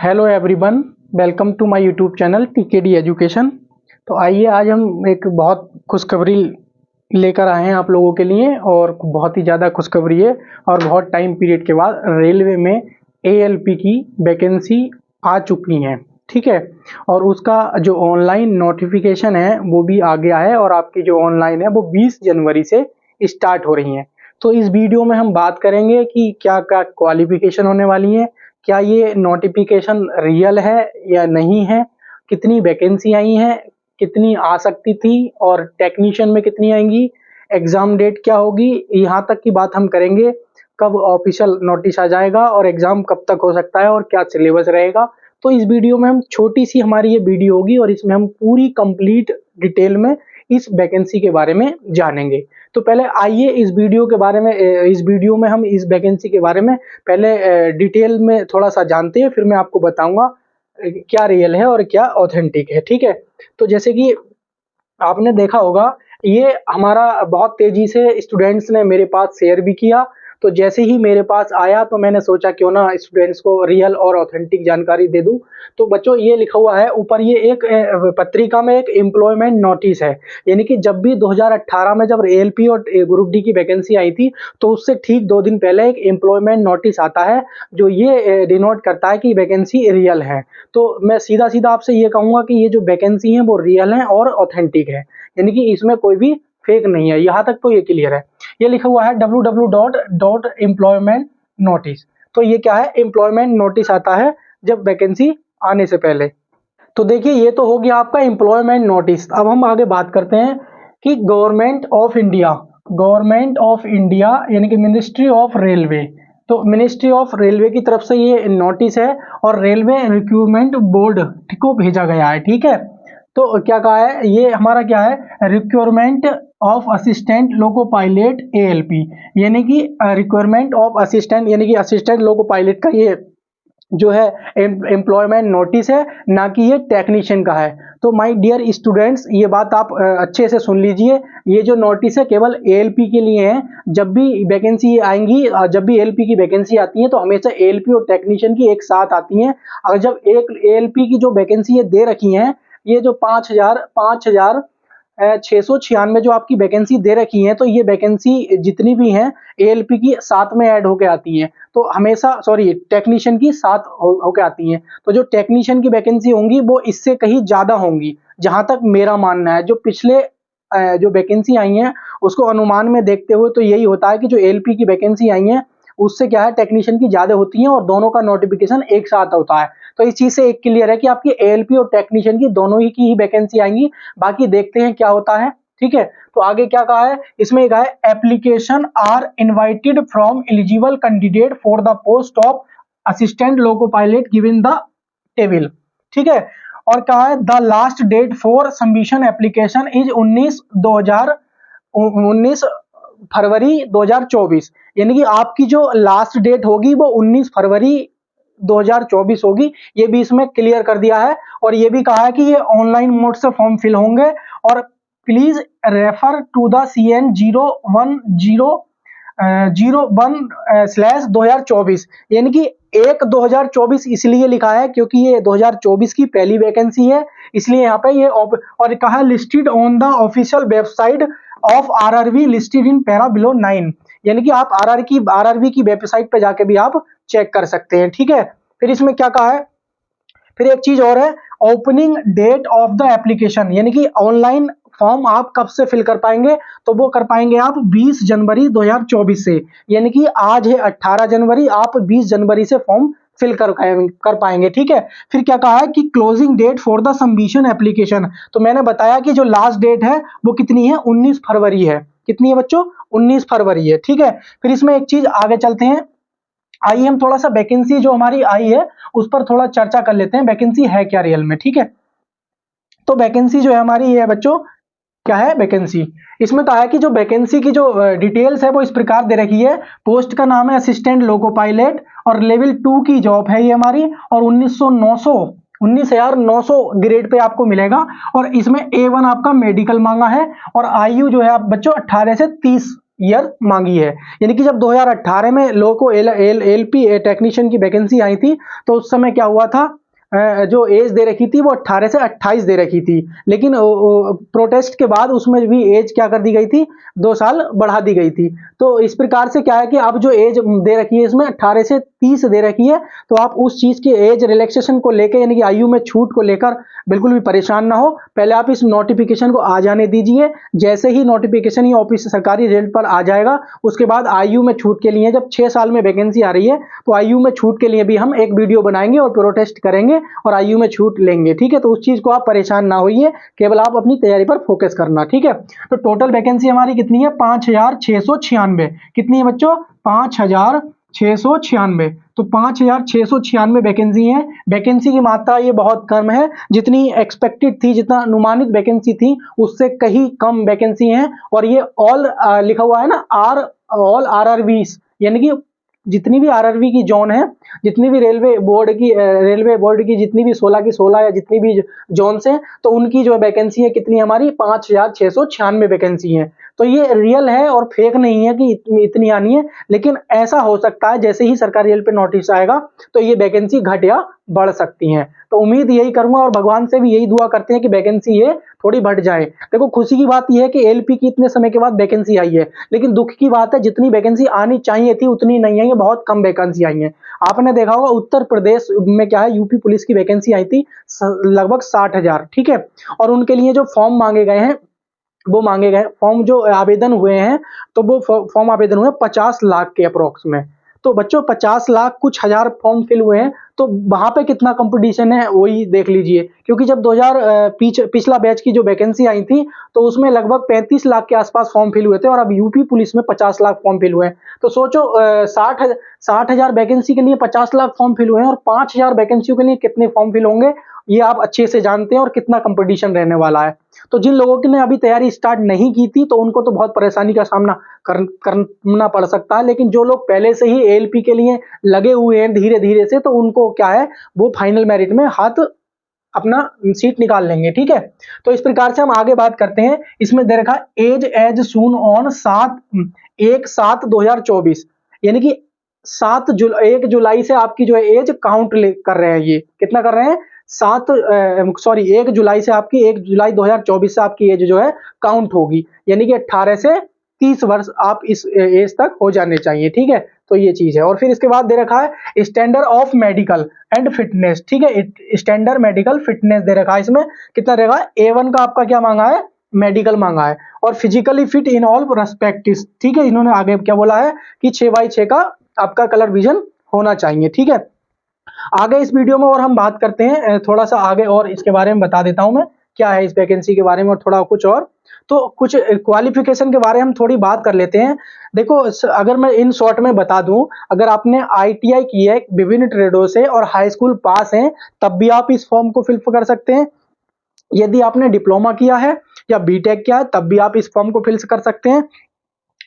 Hello everyone, welcome to my YouTube channel TKD education. तो आइए आज हम एक बहुत खुशखबरी लेकर आए हैं आप लोगों के लिए, और बहुत ही ज़्यादा खुशखबरी है। और बहुत टाइम पीरियड के बाद रेलवे में एएलपी की वैकेंसी आ चुकी हैं, ठीक है। और उसका जो ऑनलाइन नोटिफिकेशन है वो भी आ गया है, और आपकी जो ऑनलाइन है वो 20 जनवरी से स्टार्ट हो रही हैं। तो इस वीडियो में हम बात करेंगे कि क्या क्या क्वालिफिकेशन होने वाली है, क्या ये नोटिफिकेशन रियल है या नहीं है, कितनी वैकेंसी आई हैं, कितनी आ सकती थी, और टेक्नीशियन में कितनी आएंगी, एग्जाम डेट क्या होगी, यहाँ तक की बात हम करेंगे। कब ऑफिशियल नोटिस आ जाएगा और एग्जाम कब तक हो सकता है और क्या सिलेबस रहेगा। तो इस वीडियो में हम छोटी सी हमारी ये वीडियो होगी, और इसमें हम पूरी कंप्लीट डिटेल में इस वैकेंसी के बारे में जानेंगे। तो पहले आइए इस वीडियो में हम इस वैकेंसी के बारे में पहले डिटेल में थोड़ा सा जानते हैं, फिर मैं आपको बताऊंगा क्या रियल है और क्या ऑथेंटिक है, ठीक है। तो जैसे कि आपने देखा होगा, ये हमारा बहुत तेजी से स्टूडेंट्स ने मेरे पास शेयर भी किया। तो जैसे ही मेरे पास आया तो मैंने सोचा क्यों ना स्टूडेंट्स को रियल और ऑथेंटिक जानकारी दे दूं। तो बच्चों, ये लिखा हुआ है ऊपर, ये एक पत्रिका में एक एम्प्लॉयमेंट नोटिस है। यानी कि जब भी 2018 में जब एएलपी और ग्रुप डी की वैकेंसी आई थी, तो उससे ठीक 2 दिन पहले एक एम्प्लॉयमेंट नोटिस आता है जो ये डिनोट करता है कि वैकेंसी रियल है। तो मैं सीधा सीधा आपसे ये कहूँगा कि ये जो वैकेंसी है वो रियल है और ऑथेंटिक है, यानी कि इसमें कोई भी फेक नहीं है। यहाँ तक तो ये क्लियर है। ये लिखा हुआ है www.employment notice। तो ये क्या है, एम्प्लॉयमेंट नोटिस आता है जब वैकेंसी आने से पहले। तो देखिए, ये तो हो गया आपका एम्प्लॉयमेंट नोटिस। अब हम आगे बात करते हैं कि गवर्नमेंट ऑफ इंडिया यानी कि मिनिस्ट्री ऑफ रेलवे। तो मिनिस्ट्री ऑफ रेलवे की तरफ से ये नोटिस है, और रेलवे रिक्रूटमेंट बोर्ड को भेजा गया है, ठीक है। तो क्या कहा है, ये हमारा क्या है, requirement of assistant loco pilot ALP, यानी कि रिक्वायरमेंट ऑफ असिस्टेंट यानी कि असिस्टेंट लोको पायलट का ये जो है एम्प्लॉयमेंट नोटिस है, ना कि ये टेक्नीशियन का है। तो माय डियर स्टूडेंट्स, ये बात आप अच्छे से सुन लीजिए। ये जो नोटिस है केवल एएलपी के लिए है। जब भी वैकेंसी आएंगी, जब भी एएलपी की वैकेंसी आती है तो हमेशा एएलपी और टेक्नीशियन की एक साथ आती हैं। और जब एक एएलपी की जो वैकेंसी ये दे रखी है, ये जो 5,696 जो आपकी वैकेंसी दे रखी है, तो ये वैकेंसी जितनी भी हैं एएलपी की साथ में ऐड होके आती हैं। तो हमेशा टेक्नीशियन की साथ होके आती हैं। तो जो टेक्नीशियन की वैकेंसी होंगी वो इससे कहीं ज़्यादा होंगी, जहाँ तक मेरा मानना है। जो पिछले जो वैकेंसी आई हैं उसको अनुमान में देखते हुए तो यही होता है कि जो एएलपी की वैकेंसी आई हैं उससे क्या है, टेक्नीशियन की ज़्यादा होती हैं, और दोनों का नोटिफिकेशन एक साथ होता है। तो इस चीज़ से एक क्लियर है कि आपकी एएलपी और टेक्नीशियन की दोनों ही की वैकेंसी आएंगी। बाकी देखते हैं क्या होता है, ठीक है। तो आगे क्या कहा है, इसमें कहा है application are invited from eligible candidate for the post of assistant loco pilot given the table, ठीक है। और कहा है the last date for submission application is 19 February 2024। यानी कि आपकी जो लास्ट डेट होगी वो 19 फरवरी 2024 होगी। ये भी इसमें क्लियर कर दिया है। और ये भी कहा है कि ये ऑनलाइन मोड से फॉर्म फिल होंगे, और please refer to the CN 01001/2024। यानी कि 1/2024 इसलिए लिखा है क्योंकि ये 2024 की पहली वैकेंसी है, इसलिए यहाँ पे ये और कहा listed on the official website of RRB listed in para below 9। यानी कि आप RRB की वेबसाइट पे जाके भी आप चेक कर सकते हैं, ठीक है। फिर इसमें क्या कहा है, फिर एक चीज और है, opening date of the application, यानी कि ऑनलाइन फॉर्म आप कब से फिल कर पाएंगे, तो वो कर पाएंगे आप 20 जनवरी 2024 से। यानी कि आज है 18 जनवरी, आप 20 जनवरी से फॉर्म फिल कर पाएंगे, ठीक है। फिर क्या कहा है कि closing date for the submission application. तो मैंने बताया कि जो लास्ट डेट है वो कितनी है, 19 फरवरी है। कितनी है बच्चों, 19 फरवरी है, ठीक है। फिर इसमें एक चीज आगे चलते हैं, आइए हम थोड़ा सा वैकेंसी जो हमारी आई है उस पर थोड़ा चर्चा कर लेते हैं, वैकेंसी है क्या रियल में, ठीक है। तो वैकेंसी जो है हमारी ये है बच्चों, क्या है वैकेंसी, इसमें कहा है कि जो वैकेंसी की जो डिटेल्स है वो इस प्रकार दे रखी है। पोस्ट का नाम है असिस्टेंट लोको पायलट, और लेवल 2 की जॉब है ये हमारी, और 19,900 ग्रेड पे आपको मिलेगा। और इसमें A1 आपका मेडिकल मांगा है, और आयु जो है आप बच्चों 18 से 30 ईयर मांगी है। यानी कि जब 2018 में लोगों को एलपी टेक्नीशियन की वैकेंसी आई थी, तो उस समय क्या हुआ था, जो एज दे रखी थी वो 18 से 28 दे रखी थी, लेकिन प्रोटेस्ट के बाद उसमें भी एज क्या कर दी गई थी, 2 साल बढ़ा दी गई थी। तो इस प्रकार से क्या है कि अब जो एज दे रखी है इसमें 18 से 30 दे रखी है, तो आप उस चीज की एज रिलैक्सेशन को लेकर, यानी कि आयु में छूट को लेकर बिल्कुल भी परेशान ना हो। पहले आप इस नोटिफिकेशन को आ जाने दीजिए। जैसे ही नोटिफिकेशन ही ऑफिस सरकारी रिजल्ट पर आ जाएगा, उसके बाद आयु में छूट के लिए, जब 6 साल में वैकेंसी आ रही है तो आयु में छूट के लिए भी हम एक वीडियो बनाएंगे और प्रोटेस्ट करेंगे और आयु में छूट लेंगे। ठीक है, तो उस चीज को आप परेशान ना होइए, केवल आप अपनी तैयारी पर फोकस करना। ठीक है, तो टोटल वैकेंसी हमारी कितनी है, 5696। कितनी है बच्चों, 5696। तो 5696 वैकेंसी है। वैकेंसी की मात्रा ये बहुत कम है, जितनी एक्सपेक्टेड थी, जितना अनुमानित वैकेंसी थी उससे कहीं कम वैकेंसी है। और ये ऑल लिखा हुआ है ना, ऑल आरआरबीस, यानी कि जितनी भी आरआरबी की जोन है, जितनी भी रेलवे बोर्ड की जितनी भी 16 की 16 या जितनी भी जोन्स हैं, तो उनकी जो वैकेंसी है कितनी हमारी 5696 वैकेंसी है। तो ये रियल है और फेक नहीं है कि इतनी आनी है, लेकिन ऐसा हो सकता है जैसे ही सरकारी रेल पे नोटिस आएगा तो ये वैकेंसी घट या बढ़ सकती है। तो उम्मीद यही करूंगा और भगवान से भी यही दुआ करते हैं कि वैकेंसी ये थोड़ी बढ़ जाए। देखो खुशी की बात यह है कि एलपी की इतने समय के बाद वैकेंसी आई है, लेकिन दुख की बात है जितनी वैकेंसी आनी चाहिए थी उतनी नहीं आई है, बहुत कम वैकेंसी आई है। आपने देखा होगा उत्तर प्रदेश में क्या है, यूपी पुलिस की वैकेंसी आई थी लगभग 60,000। ठीक है, और उनके लिए जो फॉर्म मांगे गए हैं, वो मांगे गए फॉर्म जो आवेदन हुए हैं, तो वो फॉर्म आवेदन हुए 50 लाख के अप्रोक्स में। तो बच्चों 50 लाख कुछ हजार फॉर्म फिल हुए हैं, तो वहां पे कितना कंपटीशन है वही देख लीजिए। क्योंकि जब 2000 पिछला बैच की जो वैकेंसी आई थी, तो उसमें लगभग 35 लाख के आसपास फॉर्म फिल हुए थे, और अब यूपी पुलिस में 50 लाख फॉर्म फिल हुए हैं। तो सोचो 60,000 वैकेंसी के लिए 50 लाख फॉर्म फिल हुए हैं, और 5,000 वैकेंसियों के लिए कितने फॉर्म फिल होंगे ये आप अच्छे से जानते हैं, और कितना कंपटीशन रहने वाला है। तो जिन लोगों ने अभी तैयारी स्टार्ट नहीं की थी, तो उनको तो बहुत परेशानी का सामना करना पड़ सकता है, लेकिन जो लोग पहले से ही एलपी के लिए लगे हुए हैं धीरे धीरे से, तो उनको क्या है, वो फाइनल मेरिट में हाथ अपना सीट निकाल लेंगे। ठीक है, तो इस प्रकार से हम आगे बात करते हैं। इसमें दे रखा एज सून ऑन 1/7/2024, यानी कि 1 जुलाई से आपकी जो है एज काउंट कर रहे हैं। ये कितना कर रहे हैं, 1 जुलाई से आपकी 1 जुलाई 2024 से आपकी एज जो है काउंट होगी, यानी कि 18 से 30 वर्ष आप इस एज तक हो जाने चाहिए। ठीक है, तो ये चीज है। और फिर इसके बाद दे रखा है standard of medical and fitness. ठीक है, स्टैंडर्ड मेडिकल फिटनेस दे रखा है। इसमें कितना रहेगा, A1 का आपका क्या मांगा है, मेडिकल मांगा है, और physically fit in all respects. ठीक है, इन्होंने आगे क्या बोला है कि 6x6 का आपका कलर विजन होना चाहिए। ठीक है, आगे इस वीडियो में और हम बात करते हैं थोड़ा सा आगे, और इसके बारे में बता देता हूं मैं क्या है इस वैकेंसी के बारे में, और थोड़ा कुछ और, तो कुछ क्वालिफिकेशन के बारे में हम थोड़ी बात कर लेते हैं। देखो अगर मैं इन शॉर्ट में बता दूं, अगर आपने आईटीआई की है विभिन्न ट्रेडों से और हाई स्कूल पास हैं, तब भी आप इस फॉर्म को फिल कर सकते हैं। यदि आपने डिप्लोमा किया है या बीटेक किया है, तब भी आप इस फॉर्म को फिल कर सकते हैं।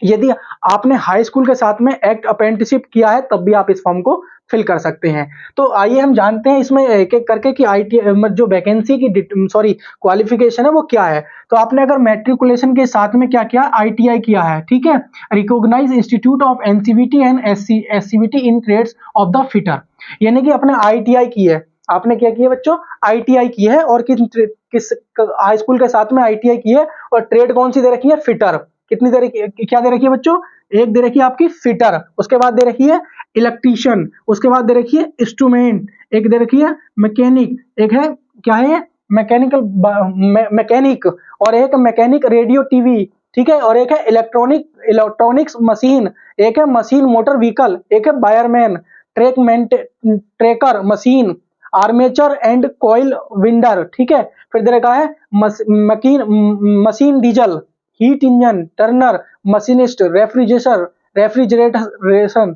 यदि आपने हाई स्कूल के साथ में एक्ट अप्रेंटिसशिप किया है, तब भी आप इस फॉर्म को फिल कर सकते हैं। तो आइए हम जानते हैं इसमें एक एक करके कि आईटी जो वैकेंसी की क्वालिफिकेशन है वो क्या है। तो आपने अगर मैट्रिकुलेशन के साथ में क्या किया, आईटीआई किया है, ठीक है, recognize institute of NCVT and SCVT in trades of the fitter, यानी कि अपने आईटीआई की है। आपने क्या किया बच्चों, आईटीआई की है, और किस हाई स्कूल के साथ में आईटीआई की है, और ट्रेड कौन सी दे रखी है, फिटर। कितनी दे रखी, क्या दे रखी है बच्चों, एक दे रखी है आपकी फिटर, उसके बाद दे रखी है इलेक्ट्रीशियन, उसके बाद दे रखी है इंस्ट्रूमेंट, एक दे रखी है मैकेनिक, एक है क्या है मैकेनिक, और एक मैकेनिक रेडियो टीवी, ठीक है, और एक है इलेक्ट्रॉनिक्स मशीन, एक है मशीन मोटर व्हीकल, एक है wireman, tractor machine, armature and coil winder. ठीक है, फिर दे रखा है machine diesel, heat engine turner, machinist, refrigeration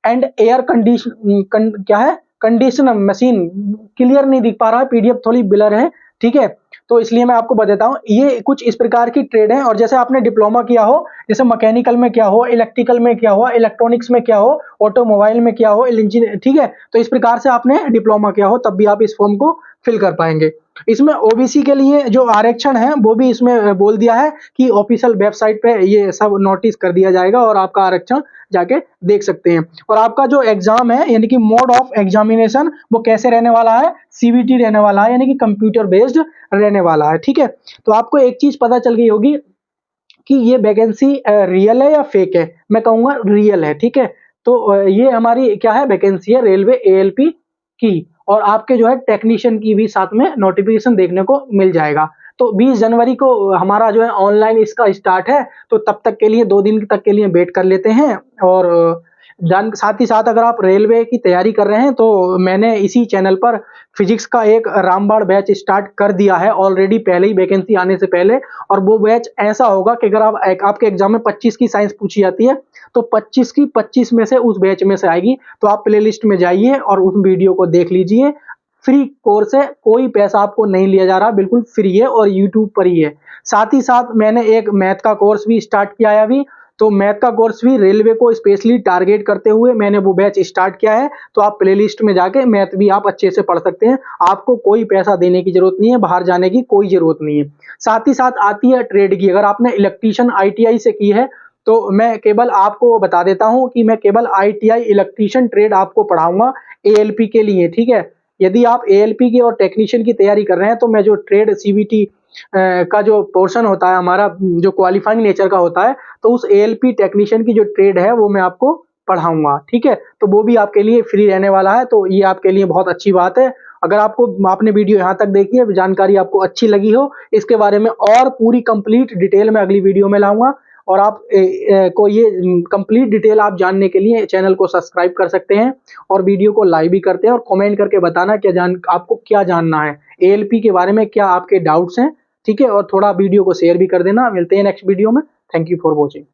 and air condition क्या है, कंडीशनर मशीन। क्लियर नहीं दिख पा रहा है, पीडीएफ थोड़ी ब्लर है। ठीक है, तो इसलिए मैं आपको बताता हूँ, ये कुछ इस प्रकार की ट्रेड है। और जैसे आपने डिप्लोमा किया हो, जैसे मैकेनिकल में क्या हो, इलेक्ट्रिकल में क्या हो, इलेक्ट्रॉनिक्स में क्या हो, ऑटोमोबाइल में क्या हो, इंजीनियर, ठीक है, तो इस प्रकार से आपने डिप्लोमा किया हो तब भी आप इस फॉर्म को फिल कर पाएंगे। इसमें ओबीसी के लिए जो आरक्षण है वो भी इसमें बोल दिया है कि ऑफिशियल वेबसाइट पे ये सब नोटिस कर दिया जाएगा और आपका आरक्षण जाके देख सकते हैं। और आपका जो एग्जाम है यानी कि मोड ऑफ एग्जामिनेशन वो कैसे रहने वाला है, सीबीटी रहने वाला है, यानी कि कंप्यूटर बेस्ड रहने वाला है, ठीक है। तो आपको एक चीज पता चल गई होगी कि ये वैकेंसी रियल है या फेक है। मैं कहूंगा रियल है, ठीक है। तो ये हमारी क्या है, वैकेंसी है रेलवे एएलपी की। और आपके जो है टेक्नीशियन की भी साथ में नोटिफिकेशन देखने को मिल जाएगा। तो 20 जनवरी को हमारा जो है ऑनलाइन इसका स्टार्ट है, तो तब तक के लिए 2 दिन तक के लिए वेट कर लेते हैं। और साथ ही साथ अगर आप रेलवे की तैयारी कर रहे हैं तो मैंने इसी चैनल पर फिजिक्स का एक रामबाण बैच स्टार्ट कर दिया है ऑलरेडी, पहले ही वैकेंसी आने से पहले। और वो बैच ऐसा होगा कि अगर आपके एग्जाम में 25 की साइंस पूछी जाती है तो 25 की 25 में से उस बैच में से आएगी। तो आप प्लेलिस्ट में जाइए और उस वीडियो को देख लीजिए। फ्री कोर्स है, कोई पैसा आपको नहीं लिया जा रहा, बिल्कुल फ्री है और यूट्यूब पर ही है। साथ ही साथ मैंने एक मैथ का कोर्स भी स्टार्ट किया है अभी। तो मैथ का कोर्स भी रेलवे को स्पेशली टारगेट करते हुए मैंने वो बैच स्टार्ट किया है। तो आप प्लेलिस्ट में जाके मैथ भी आप अच्छे से पढ़ सकते हैं। आपको कोई पैसा देने की जरूरत नहीं है, बाहर जाने की कोई जरूरत नहीं है। साथ ही साथ आती है ट्रेड की। अगर आपने इलेक्ट्रीशियन आईटीआई से की है तो मैं केवल आपको बता देता हूं कि मैं केवल आईटीआई इलेक्ट्रीशियन ट्रेड आपको पढ़ाऊंगा एएलपी के लिए, ठीक है। यदि आप एएलपी की और टेक्नीशियन की तैयारी कर रहे हैं तो मैं जो ट्रेड सीबीटी का जो पोर्शन होता है हमारा, जो क्वालिफाइंग नेचर का होता है, तो उस एएलपी टेक्नीशियन की जो ट्रेड है वो मैं आपको पढ़ाऊंगा, ठीक है। तो वो भी आपके लिए फ्री रहने वाला है। तो ये आपके लिए बहुत अच्छी बात है। अगर आपने वीडियो यहाँ तक देखी है, जानकारी आपको अच्छी लगी हो, इसके बारे में और पूरी कंप्लीट डिटेल में अगली वीडियो में लाऊंगा। और आप को ये कंप्लीट डिटेल आप जानने के लिए चैनल को सब्सक्राइब कर सकते हैं और वीडियो को लाइक भी करते हैं। और कमेंट करके बताना आपको क्या जानना है एएलपी के बारे में, क्या आपके डाउट्स हैं, ठीक है। और थोड़ा वीडियो को शेयर भी कर देना। मिलते हैं नेक्स्ट वीडियो में। Thank you for watching.